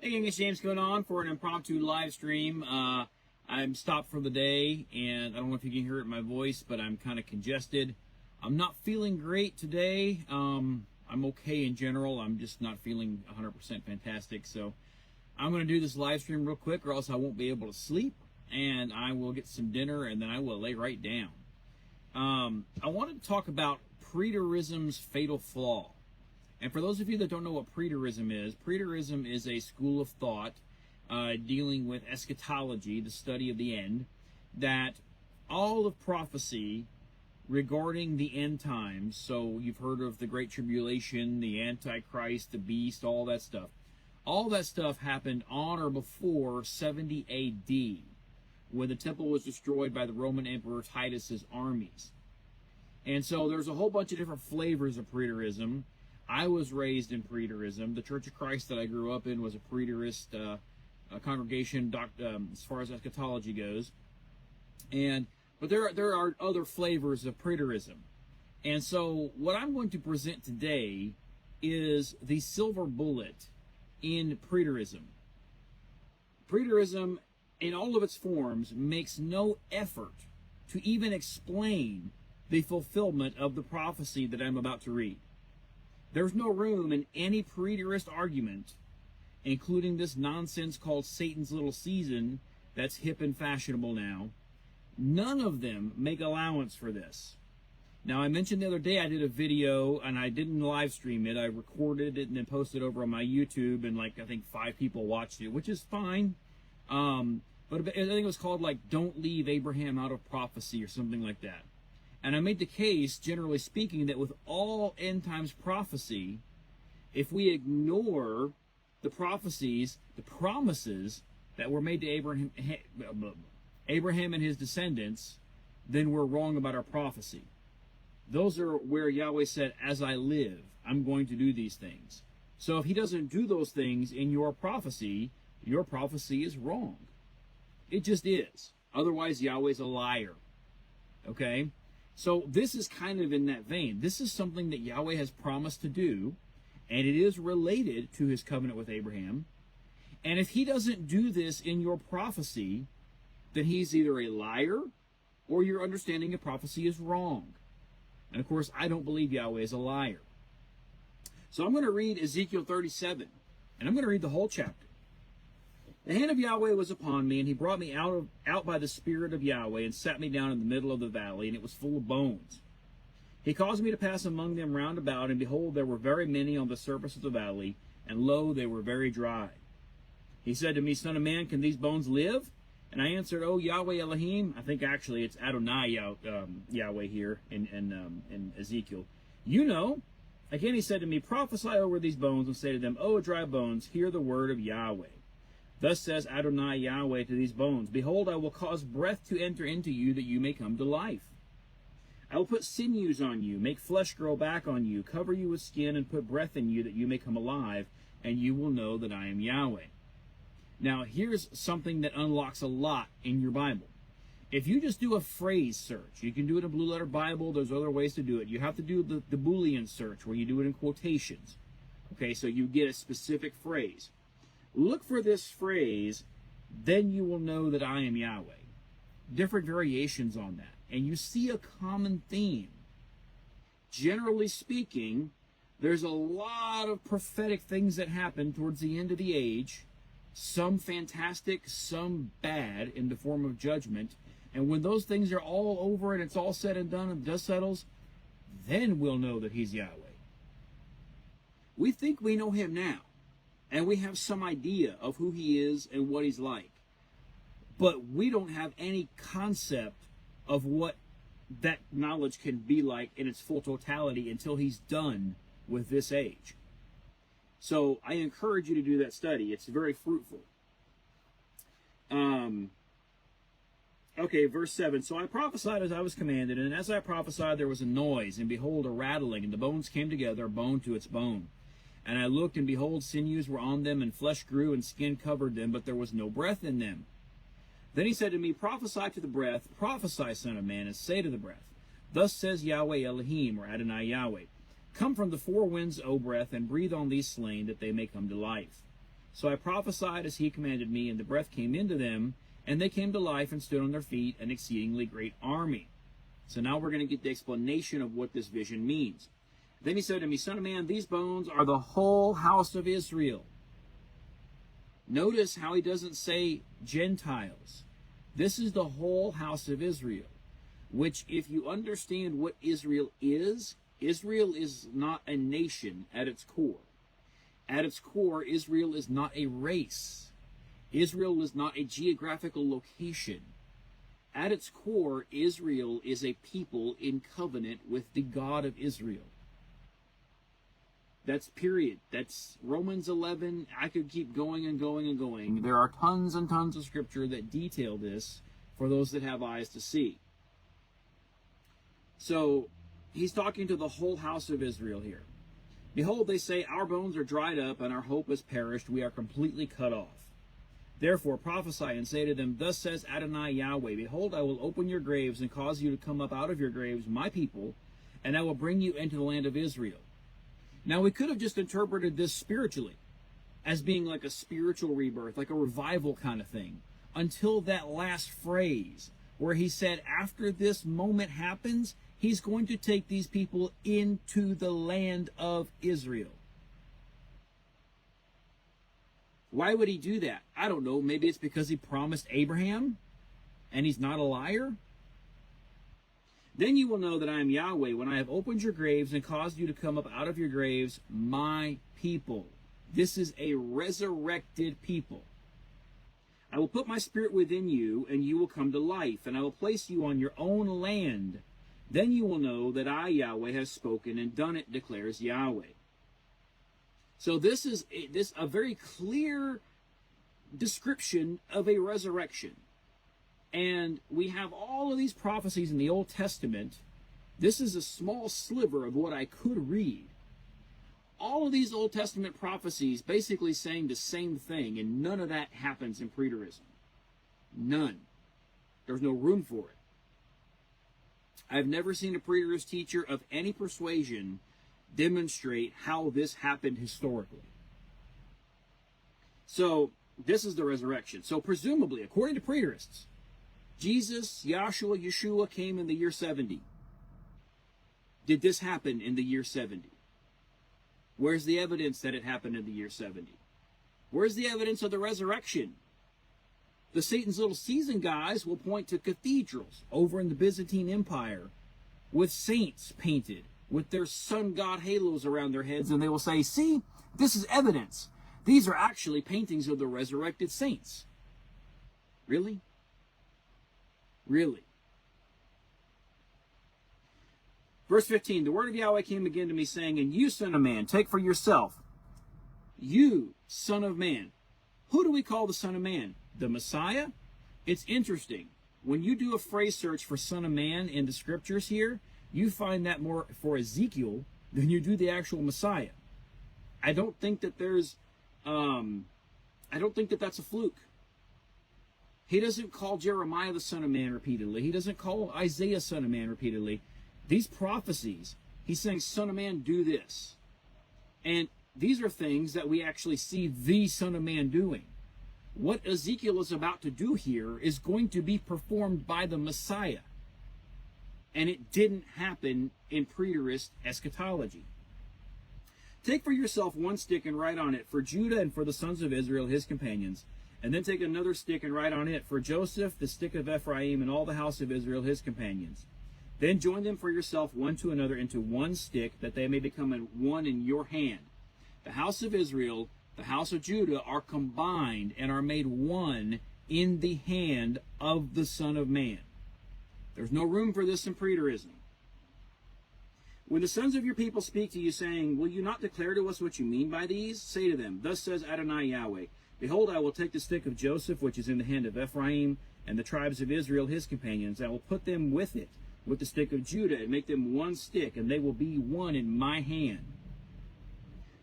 Hey gang, it's James going on for an impromptu live stream. I'm stopped for the day, and I don't know if you can hear it in my voice, but I'm kind of congested. I'm not feeling great today. I'm okay in general. I'm just not feeling 100% fantastic. So I'm going to do this live stream real quick, or else I won't be able to sleep, and I will get some dinner, and then I will lay right down. I wanted to talk about preterism's fatal flaw. And for those of you that don't know what preterism is a school of thought dealing with eschatology, the study of the end, that all of prophecy regarding the end times, so you've heard of the Great Tribulation, the Antichrist, the Beast, all that stuff happened on or before 70 A.D., when the temple was destroyed by the Roman Emperor Titus's armies. And so there's a whole bunch of different flavors of preterism. I was raised in preterism. The Church of Christ that I grew up in was a preterist congregation as far as eschatology goes. But there are other flavors of preterism. And so what I'm going to present today is the silver bullet in preterism. Preterism, in all of its forms, makes no effort to even explain the fulfillment of the prophecy that I'm about to read. There's no room in any preterist argument, including this nonsense called Satan's little season that's hip and fashionable now. None of them make allowance for this. Now, I mentioned the other day I did a video, and I didn't live stream it. I recorded it and then posted it over on my YouTube, and I think 5 people watched it, which is fine. But I think it was called Don't Leave Abraham Out of Prophecy or something like that. And I made the case, generally speaking, that with all end times prophecy, if we ignore the prophecies, the promises that were made to Abraham and his descendants, then we're wrong about our prophecy. Those are where Yahweh said, as I live, I'm going to do these things. So if he doesn't do those things in your prophecy is wrong. It just is. Otherwise, Yahweh's a liar. Okay? So this is kind of in that vein. This is something that Yahweh has promised to do, and it is related to his covenant with Abraham. And if he doesn't do this in your prophecy, then he's either a liar or your understanding of prophecy is wrong. And of course, I don't believe Yahweh is a liar. So I'm going to read Ezekiel 37, and I'm going to read the whole chapter. The hand of Yahweh was upon me, and he brought me out by the Spirit of Yahweh, and sat me down in the middle of the valley, and it was full of bones. He caused me to pass among them round about, and behold, there were very many on the surface of the valley, and lo, they were very dry. He said to me, Son of man, can these bones live? And I answered, O Yahweh Elohim, I think actually it's Adonai Yahweh here in Ezekiel. You know. Again he said to me, Prophesy over these bones, and say to them, O dry bones, hear the word of Yahweh. Thus says Adonai Yahweh to these bones, Behold, I will cause breath to enter into you, that you may come to life. I will put sinews on you, make flesh grow back on you, cover you with skin, and put breath in you, that you may come alive, and you will know that I am Yahweh. Now, here's something that unlocks a lot in your Bible. If you just do a phrase search, you can do it in Blue Letter Bible, there's other ways to do it. You have to do the Boolean search, where you do it in quotations. Okay, so you get a specific phrase. Look for this phrase, then you will know that I am Yahweh. Different variations on that. And you see a common theme. Generally speaking, there's a lot of prophetic things that happen towards the end of the age. Some fantastic, some bad in the form of judgment. And when those things are all over and it's all said and done and the dust settles, then we'll know that he's Yahweh. We think we know him now. And we have some idea of who he is and what he's like. But we don't have any concept of what that knowledge can be like in its full totality until he's done with this age. So I encourage you to do that study. It's very fruitful. Okay, verse 7. So I prophesied as I was commanded, and as I prophesied there was a noise, and behold, a rattling, and the bones came together, bone to its bone. And I looked, and behold, sinews were on them, and flesh grew, and skin covered them, but there was no breath in them. Then he said to me, Prophesy to the breath, prophesy, son of man, and say to the breath, Thus says Yahweh Elohim, or Adonai Yahweh, Come from the four winds, O breath, and breathe on these slain, that they may come to life. So I prophesied as he commanded me, and the breath came into them, and they came to life and stood on their feet, an exceedingly great army. So now we're going to get the explanation of what this vision means. Then he said to me, Son of man, these bones are the whole house of Israel. Notice how he doesn't say Gentiles. This is the whole house of Israel, which, if you understand what Israel is not a nation at its core. At its core, Israel is not a race. Israel is not a geographical location. At its core, Israel is a people in covenant with the God of Israel. That's period. That's Romans 11. I could keep going and going and going. There are tons and tons of scripture that detail this for those that have eyes to see. So he's talking to the whole house of Israel here. Behold, they say, our bones are dried up and our hope is perished. We are completely cut off. Therefore prophesy and say to them, Thus says Adonai Yahweh, Behold, I will open your graves and cause you to come up out of your graves, my people, and I will bring you into the land of Israel. Now, we could have just interpreted this spiritually, as being like a spiritual rebirth, like a revival kind of thing, until that last phrase, where he said, after this moment happens, he's going to take these people into the land of Israel. Why would he do that? I don't know. Maybe it's because he promised Abraham, and he's not a liar. Then you will know that I am Yahweh, when I have opened your graves and caused you to come up out of your graves, my people. This is a resurrected people. I will put my spirit within you, and you will come to life, and I will place you on your own land. Then you will know that I, Yahweh, have spoken and done it, declares Yahweh. So this is a very clear description of a resurrection. And we have all of these prophecies in the Old Testament. This is a small sliver of what I could read. All of these Old Testament prophecies basically saying the same thing, and none of that happens in preterism. None. There's no room for it. I've never seen a preterist teacher of any persuasion demonstrate how this happened historically. So, this is the resurrection. So, presumably, according to preterists, Jesus, Yeshua came in the year 70. Did this happen in the year 70? Where's the evidence that it happened in the year 70? Where's the evidence of the resurrection? The Satan's Little Season guys will point to cathedrals over in the Byzantine Empire with saints painted with their sun god halos around their heads, and they will say, see, this is evidence. These are actually paintings of the resurrected saints. Really? Really? Verse 15, the word of Yahweh came again to me, saying, And you, son of man, take for yourself, you, son of man. Who do we call the son of man? The Messiah? It's interesting. When you do a phrase search for son of man in the scriptures here, you find that more for Ezekiel than you do the actual Messiah. I don't think that there's, I don't think that that's a fluke. He doesn't call Jeremiah the son of man repeatedly. He doesn't call Isaiah son of man repeatedly. These prophecies, he's saying, son of man, do this. And these are things that we actually see the son of man doing. What Ezekiel is about to do here is going to be performed by the Messiah. And it didn't happen in preterist eschatology. Take for yourself one stick and write on it for Judah and for the sons of Israel, his companions. And then take another stick and write on it for Joseph, the stick of Ephraim, and all the house of Israel, his companions. Then join them for yourself one to another into one stick, that they may become one in your hand. The house of Israel, the house of Judah are combined and are made one in the hand of the Son of Man. There's no room for this in preterism. When the sons of your people speak to you, saying, Will you not declare to us what you mean by these? Say to them, Thus says Adonai Yahweh, Behold, I will take the stick of Joseph, which is in the hand of Ephraim, and the tribes of Israel, his companions. I will put them with it, with the stick of Judah, and make them one stick, and they will be one in my hand.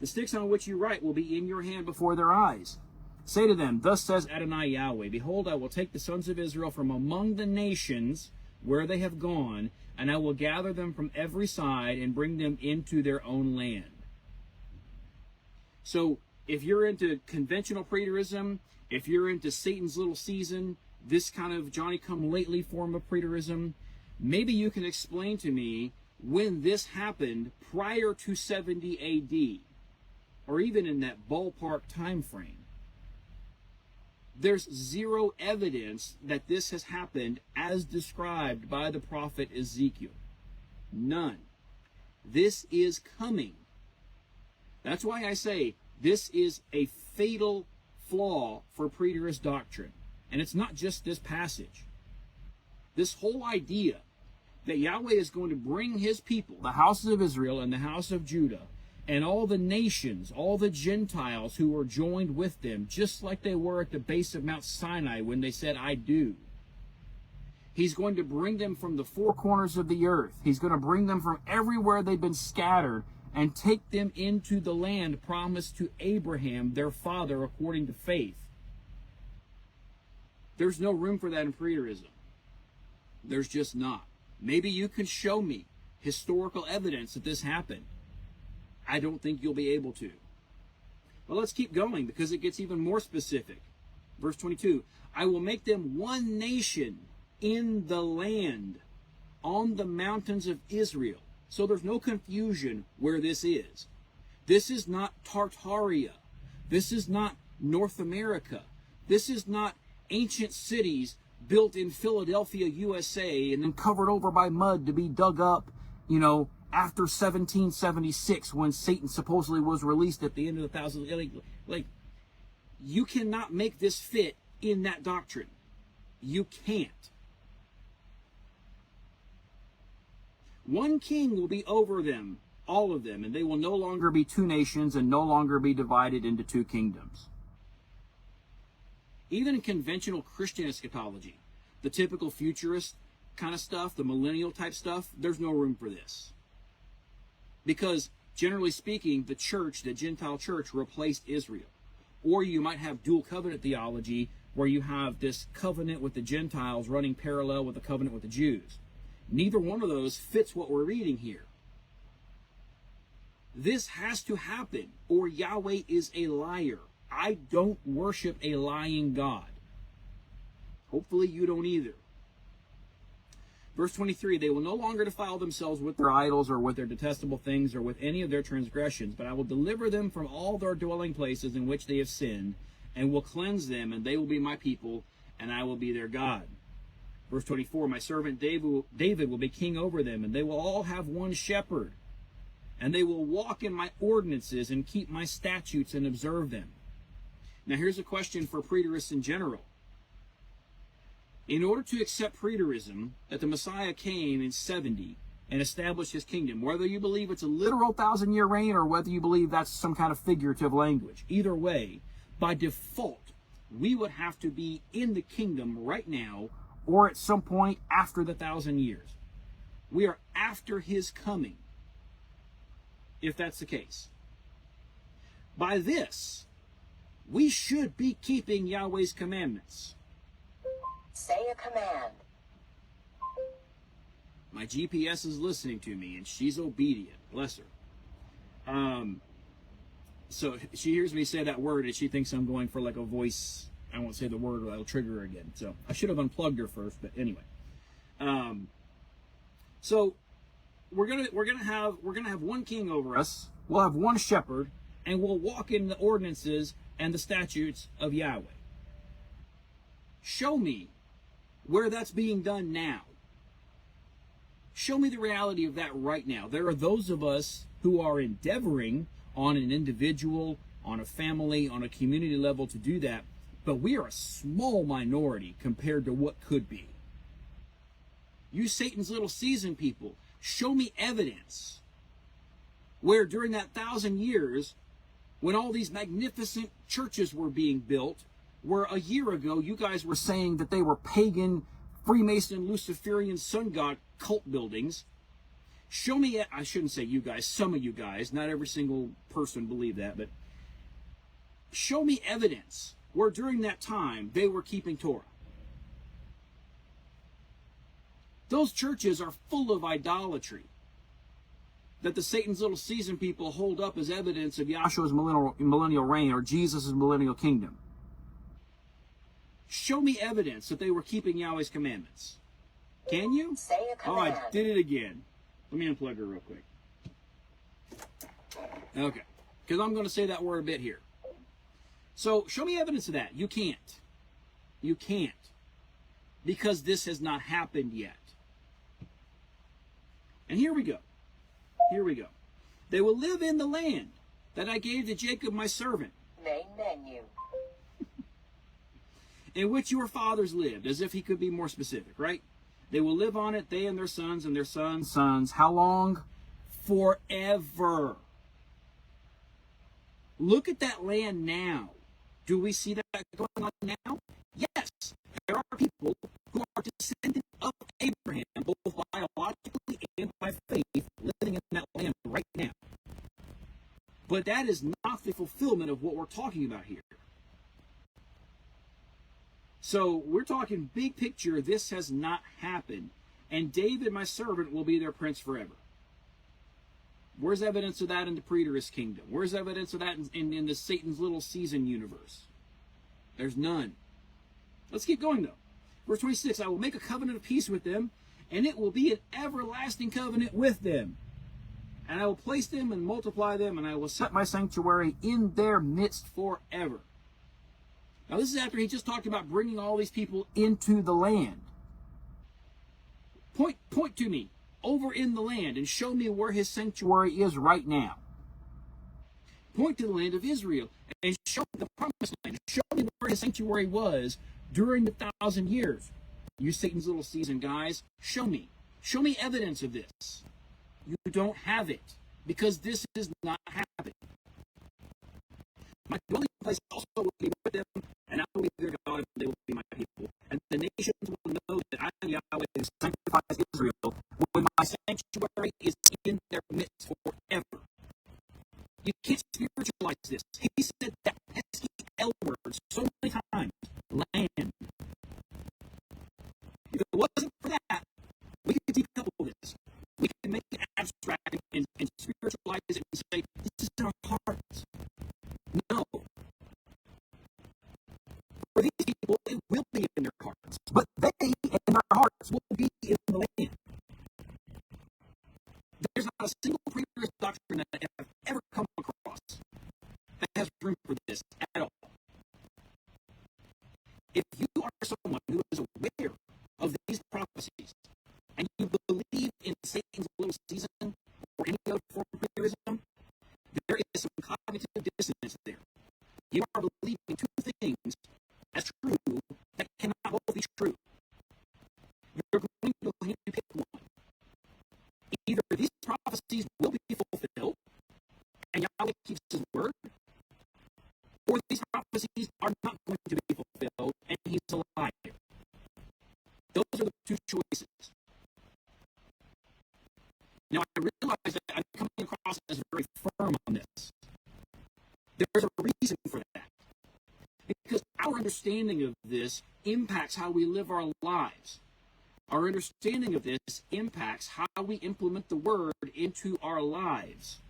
The sticks on which you write will be in your hand before their eyes. Say to them, Thus says Adonai Yahweh, Behold, I will take the sons of Israel from among the nations where they have gone, and I will gather them from every side and bring them into their own land. So if you're into conventional preterism, if you're into Satan's little season, this kind of Johnny-come-lately form of preterism, maybe you can explain to me when this happened prior to 70 A.D., or even in that ballpark time frame. There's zero evidence that this has happened as described by the prophet Ezekiel. None. This is coming. That's why I say this is a fatal flaw for preterist doctrine. And it's not just this passage. This whole idea that Yahweh is going to bring his people, the house of Israel and the house of Judah, and all the nations, all the Gentiles who were joined with them, just like they were at the base of Mount Sinai when they said, I do. He's going to bring them from the four corners of the earth. He's going to bring them from everywhere they've been scattered and take them into the land promised to Abraham, their father, according to faith. There's no room for that in preterism. There's just not. Maybe you can show me historical evidence that this happened. I don't think you'll be able to. Well, let's keep going because it gets even more specific. Verse 22, I will make them one nation in the land on the mountains of Israel. So there's no confusion where this is. This is not Tartaria. This is not North America. This is not ancient cities built in Philadelphia, USA, and then covered over by mud to be dug up, after 1776 when Satan supposedly was released at the end of the 1000s. Like, you cannot make this fit in that doctrine. You can't. One king will be over them, all of them, and they will no longer be two nations and no longer be divided into two kingdoms. Even in conventional Christian eschatology, the typical futurist kind of stuff, the millennial type stuff, there's no room for this. Because, generally speaking, the church, the Gentile church, replaced Israel. Or you might have dual covenant theology, where you have this covenant with the Gentiles running parallel with the covenant with the Jews. Neither one of those fits what we're reading here. This has to happen, or Yahweh is a liar. I don't worship a lying God. Hopefully you don't either. Verse 23, they will no longer defile themselves with their idols or with their detestable things or with any of their transgressions, but I will deliver them from all their dwelling places in which they have sinned, and will cleanse them, and they will be my people, and I will be their God. Verse 24, my servant David will be king over them, and they will all have one shepherd, and they will walk in my ordinances and keep my statutes and observe them. Now here's a question for preterists in general. In order to accept preterism, that the Messiah came in 70 and established his kingdom, whether you believe it's a literal 1,000-year reign or whether you believe that's some kind of figurative language, either way, by default, we would have to be in the kingdom right now or at some point after the 1,000 years. We are after his coming, if that's the case. By this, we should be keeping Yahweh's commandments. Say a command. My GPS is listening to me, and she's obedient. Bless her. So she hears me say that word, and she thinks I'm going for like a voice. I won't say the word, or that'll trigger her again. So I should have unplugged her first, but anyway. So we're gonna have one king over us. We'll have one shepherd, and we'll walk in the ordinances and the statutes of Yahweh. Show me where that's being done now. Show me the reality of that right now. There are those of us who are endeavoring on an individual, on a family, on a community level to do that, but we are a small minority compared to what could be. You Satan's little season people, show me evidence where during that 1,000 years, when all these magnificent churches were being built, where a year ago you guys were saying that they were pagan, Freemason, Luciferian, sun god cult buildings. Show me, I shouldn't say you guys, some of you guys, not every single person believed that, but show me evidence where during that time they were keeping Torah. Those churches are full of idolatry. that the Satan's little season people hold up as evidence of Yahshua's millennial reign or Jesus' millennial kingdom. Show me evidence that they were keeping Yahweh's commandments. Can you? Say a Oh, command. I did it again. Let me unplug her real quick. Okay. Because I'm going to say that word a bit here. So, show me evidence of that. You can't. You can't. Because this has not happened yet. And here we go. Here we go. They will live in the land that I gave to Jacob my servant, Main menu. in which your fathers lived, as if he could be more specific, right? They will live on it, they and their sons' sons. How long? Forever. Look at that land now. Do we see that going on now? Yes. There are people who are descendants of Abraham, both biologically and by faith, living in that land right now. But that is not the fulfillment of what we're talking about here. So we're talking big picture. This has not happened. And David, my servant, will be their prince forever. Where's evidence of that in the preterist kingdom? Where's evidence of that in the Satan's little season universe? There's none. Let's keep going, though. Verse 26, I will make a covenant of peace with them, and it will be an everlasting covenant with them. And I will place them and multiply them, and I will set my sanctuary in their midst forever. Now, this is after he just talked about bringing all these people into the land. Point to me over in the land and show me where his sanctuary is right now. Point to the land of Israel and show me the promised land. Show me where his sanctuary was during the 1,000 years. You Satan's little season guys, show me. Show me evidence of this. You don't have it because this is not happening. My dwelling place also will be with them, and I will be their God, and they will be my people. And the nations will know that I am Yahweh who sanctifies Israel, when my sanctuary is in their midst forever. You can't spiritualize this. He said that pesky L word so many times. Land. If it wasn't for that, we could decouple this. We can make it abstract and spiritualize it and say, this is in our hearts. No. For these people, it will be in their hearts. But they and their hearts will be in the land. There's not a single preterist doctrine that I have ever come across that has room for this at all. If you are someone who is aware of these prophecies and you believe in Satan's little season or any other form of preterism, there is some cognitive dissonance there. You are believing two things as true that cannot both be true. You're going to go ahead and pick one. Either these prophecies will be fulfilled and Yahweh keeps his word, or these prophecies are not going to be fulfilled and he's a liar. Those are the two choices. Now, I realize that I'm coming across as very firm on this. There's a reason for that. Because our understanding of this impacts how we live our lives. Our understanding of this impacts how we implement the word into our lives.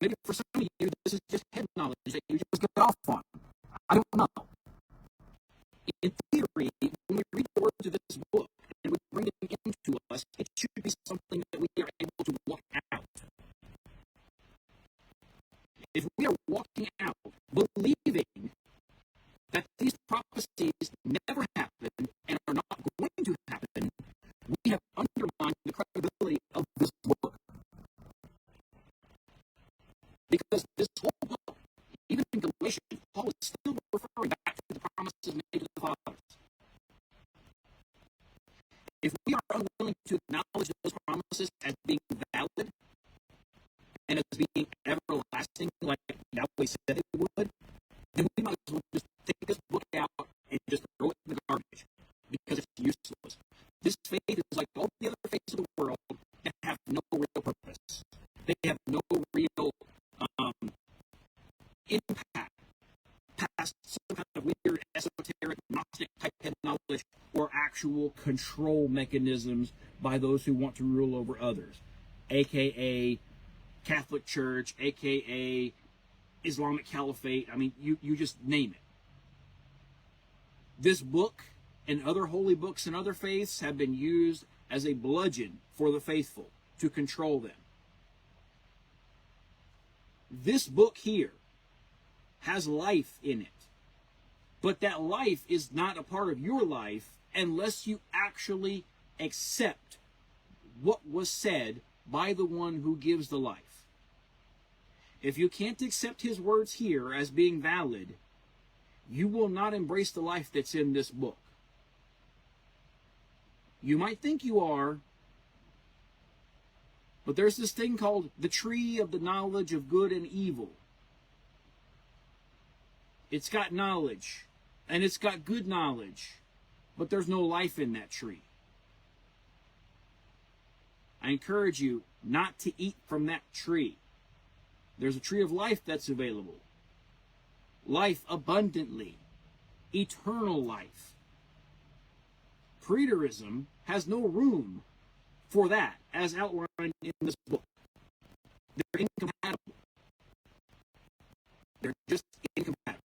Maybe for some of you, this is just head knowledge that you just get off on. I don't know. In theory, when we read the words of this book and we bring them into us, it should be something that we are able to walk out. If we are walking out believing that these prophecies never happen and are not going to happen, we have undermined the credibility of this book. Because this whole book, even in Galatians, Paul is still referring back to the promises made to the fathers. If we are unwilling to acknowledge those promises as being valid and as being everlasting, like Yahweh said they would, then we might as well just take this book out and just throw it in the garbage because it's useless. This faith is like all the other faiths of the world that have no real purpose. They have no real impact past some kind of weird esoteric Gnostic type head knowledge or actual control mechanisms by those who want to rule over others, aka Catholic Church, aka Islamic Caliphate. I mean, you just name it. This book and other holy books and other faiths have been used as a bludgeon for the faithful to control them. This book here has life in it, but that life is not a part of your life unless you actually accept what was said by the one who gives the life. If you can't accept his words here as being valid, you will not embrace the life that's in this book. You might think you are, but there's this thing called the tree of the knowledge of good and evil. It's got knowledge, and it's got good knowledge, but there's no life in that tree. I encourage you not to eat from that tree. There's a tree of life that's available. Life abundantly. Eternal life. Preterism has no room for that, as outlined in this book. They're incompatible. They're just incompatible.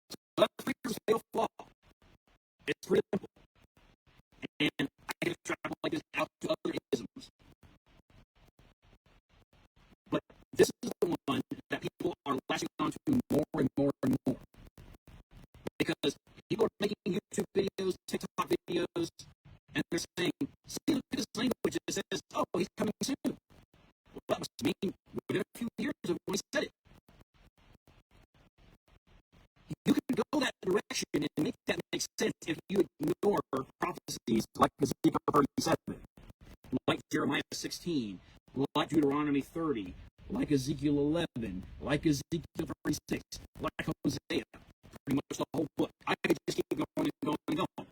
So that's Preterism's fatal flaw. It's pretty simple. And I can extrapolate this out to other isms. But this is the one that people are latching onto more and more and more. Because people are making YouTube videos, TikTok videos, and they're saying, see, look at this language. It says, oh, he's coming soon. Well, that must mean within a few years of when he said it. You can go that direction and make that make sense if you ignore prophecies like Ezekiel 37, like Jeremiah 16, like Deuteronomy 30, like Ezekiel 11, like Ezekiel 36, like Hosea, pretty much the whole book. I could just keep going and going and going.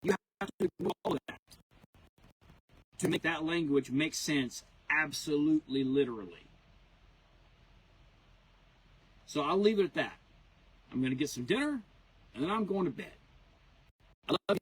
You have to ignore all of that to make that language make sense absolutely literally. So I'll leave it at that. I'm going to get some dinner, and then I'm going to bed. I love you.